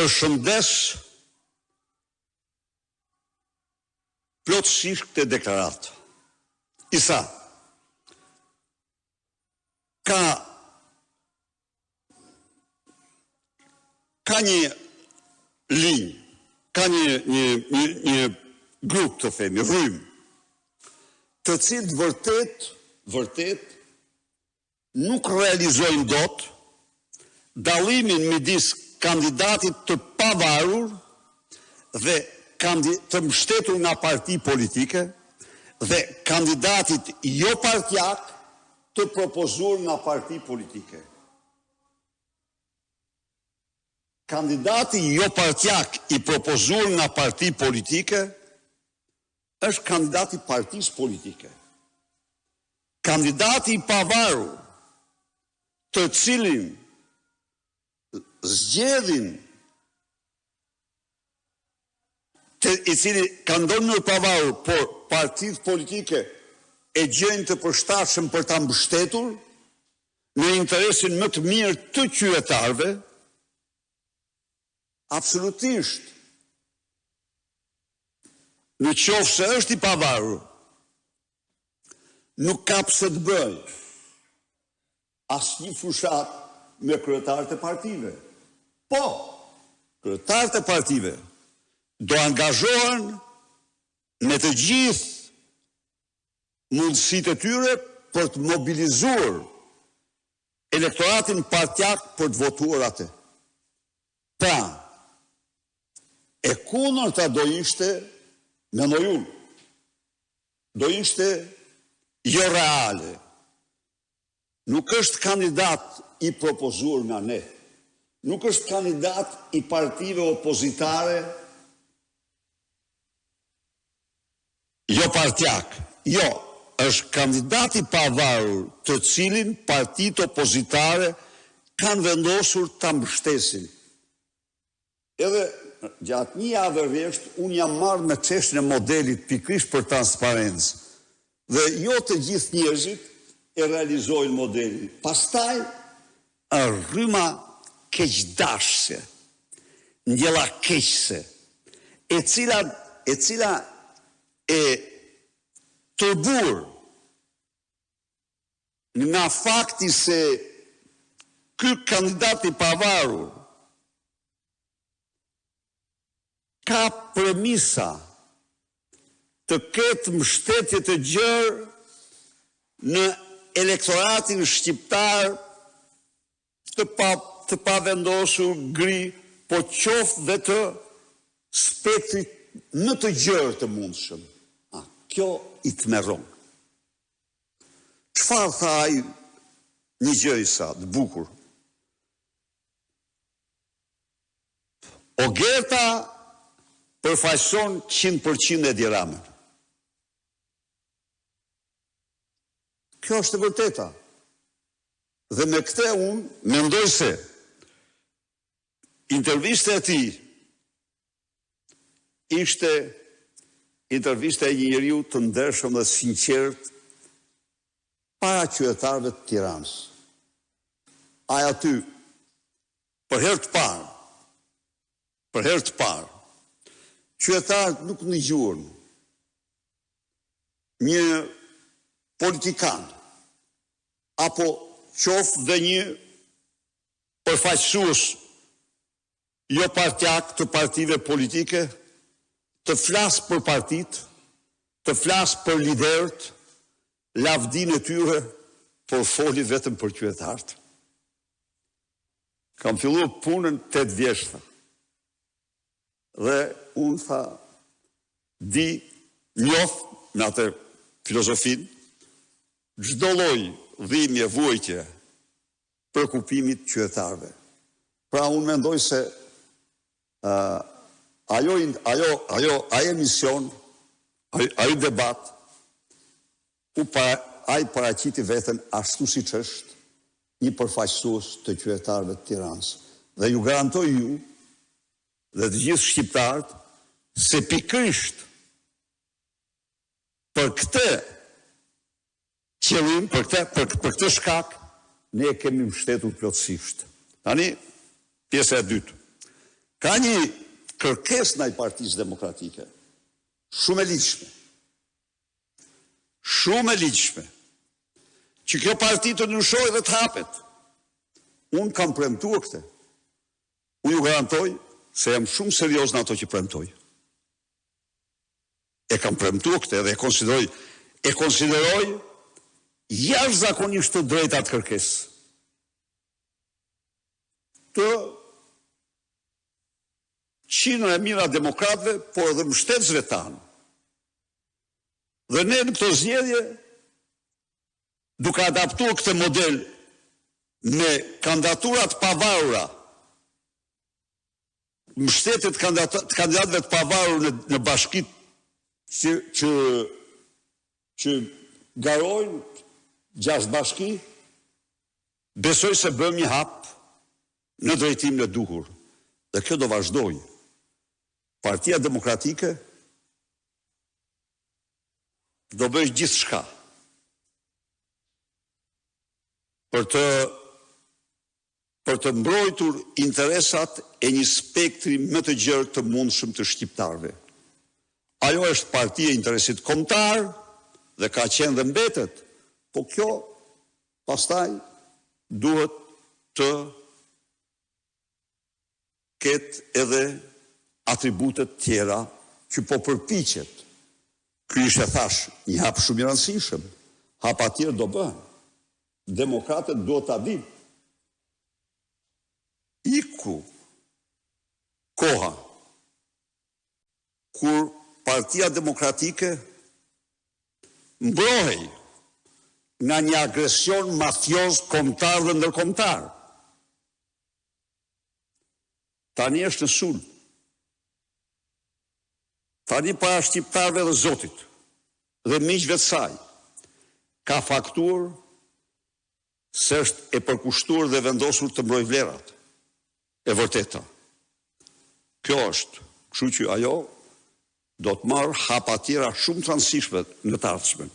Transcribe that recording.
përshëndes plotësisht këtë deklaratë. Isa, ka një linjë, ka një grup të themi, rrymë, të cilët vërtet nuk realizojnë dot dallimin midis kandidatit të pavarur dhe të mbështetur nga parti politike dhe kandidatit jo partijak të propozuar nga parti politike. Kandidati jo partijak i propozuar nga parti politike është kandidati partisë politike. Kandidati i pavarur të cilin zgjedhin i cili ka ndonë në pavarur, por partitë politike e gjejnë të përshtatshëm për ta mbështetur në interesin më të mirë të qytetarëve, absolutisht në qoftë se është i pavarur, nuk ka pse të bëjë asnjë fushat me kryetarët e partive. Po, kryetarët e partive do angazhohen me të gjithë mundësitë e tyre për të mobilizuar elektoratin partijak për të votuar atë. Pra, e kundërta do ishte, mendoj unë, do ishte jo reale. Nuk është kandidat i propozuar nga ne. Nuk është kandidat i partive opozitare jo partijak. Jo, është kandidati pavarur të cilin partitë opozitare kanë vendosur ta mbështesin. Edhe gjatë një javë rresht, unë jam marrë me çështjen e modelit pikërisht për transparencë. Dhe jo të gjithë njerëzit e realizojnë modelin. Pastaj rryma keqdashse, ndjella keqse, e cila e tërbur nga fakti se ky kandidat i pavarur ka premisa të ketë mbështetje të gjerë në elektoratin shqiptar të pavendosur gri, po qoftë dhe të spektrit më të gjerë të mundshëm. Kjo i tmerron. Çfarë tha ai një gjë sa të bukur? Ogerta përfaqëson 100% Edi Ramën. Kjo është e vërteta. Dhe me këtë unë mendoj se intervista e tij ishte intervista e një njeriu të ndershëm dhe sinqert para qytetarëve të Tiranës. Ai aty për herë të parë, qytetarët nuk ndëgjuan një politikan apo qoftë dhe një përfaqësues jo partijak të partive politike të flasë për partit, të flasë për liderët, lavdin e tyre, por foli vetëm për qytetarët. Kam filluar punën 8 vjeçta. Dhe unë tha, njoh në atë filozofin, çdo lloj dhimbje, vuajtje, preokupimit qytetarëve. Pra unë mendoj se ajo emision, ajo debat, ai paraqiti veten ashtu siç është një përfaqësues të qytetarëve të Tiranës. Dhe ju garantoj ju dhe të gjithë shqiptarët se pikërisht për këtë qëllim, për këtë shkak, ne kemi mbështetur plotësisht. Tani, pjesa e dytë. Ka një kërkesë ndaj Partisë Demokratike, shumë e ligjshme. Shumë e ligjshme. Që kjo parti të ndryshojë dhe të hapet. Unë kam premtuar këtë. Unë ju garantoj se jam shumë serioz në ato që premtoj. E kam premtuar këtë dhe e konsideroj jashtëzakonisht të drejta të kërkesë. Të qinën e mira demokratëve, por edhe mbështetësve tanë. Dhe ne në këto zgjedhje, duke adaptuar këtë model me kandidaturat pavarura, mbështetjet të kandidatëve të pavarur në bashkit që garojnë 6 bashki, besoj se bëm një hap në drejtimin e duhur. Dhe kjo do vazhdojë. Partia Demokratike do bëjë gjithçka për të mbrojtur interesat e një spektri më të gjerë të mundshëm të shqiptarëve. Ajo është partia e interesit kombëtar dhe ka qenë dhe mbetet, po kjo pastaj duhet të ketë edhe atributet tjera që po përpiqet. Ky ishte thash një hap shumë i rëndësishëm. Hapa tjerë do bëhen. Demokratët duhet ta dinë. Iku koha kur Partia Demokratike mbrohej nga një agresion mafioz kombëtar dhe ndërkombëtar. Tani është në sulm. Tani para shqiptarëve dhe Zotit dhe miqve të saj ka faktuar se është e përkushtuar dhe vendosur të mbrojë vlerat e vërteta. Kjo është, kështu që ajo do të marrë hapa tjera shumë të rëndësishme në të ardhmen.